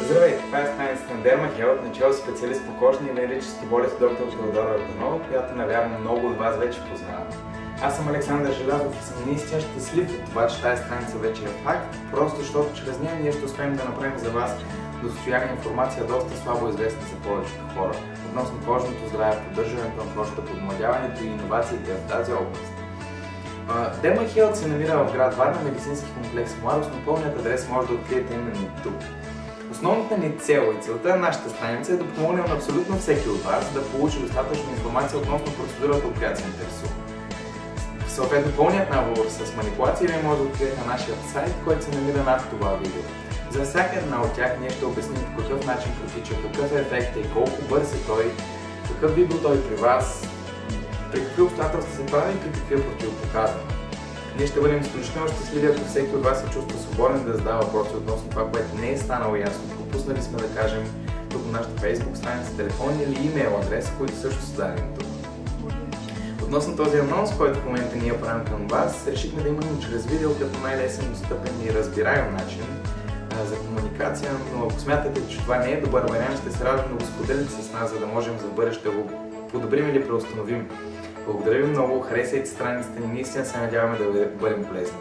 Здравейте, това е страницата на Derma-Health, начало специалист по кожни и венерически болести доктор Теодора Йорданова, която навярвам много от вас вече познават. Аз съм Александър Желязов и съм наистина щастлив от това, че тази страница вече е факт, просто защото чрез нея ние ще успеем да направим за вас достоянна информация, доста слабо известна за повечето хора, относно кожното здраве, поддържането на кожата, подмладяването и иновациите в тази област. Derma-Health се намира в град Варна, медицински комплекс Младост, но пълният адрес може да откриете именно тук. Основната ни цел и целта на нашата страница е да помогнем на абсолютно всеки от вас да получи достатъчно информация относно процедурата, от която се интересува. Съответно, пълният набор с манипулации вие може да откриете на нашия сайт, който се намира над това видео. За всяка една от тях ние ще обясним по какъв начин протича, какъв е ефектът и колко бърз е той, какъв би бил той при вас, при какви обстоятелства се прави и при какви противопоказания. Ние ще бъдем изключително щастливи, ако всеки от вас се чувства свободен да задава въпроси относно това, което не е станало ясно. Пропуснали сме да кажем тук на нашата Facebook страница, телефон или имейл адрес, които също са дадени тук. Относно този анонс, който в момента ние правим към вас, решихме да имаме чрез видео като най-лесен, достъпен и разбираем начин за комуникация, но ако смятате, че това не е добър вариант, ще се радвам да го споделите с нас, за да можем за бъдеще да го подобрим или преустановим. Благодаря ви много, харесайте страницата ни, наистина се надяваме да бъдем полезни.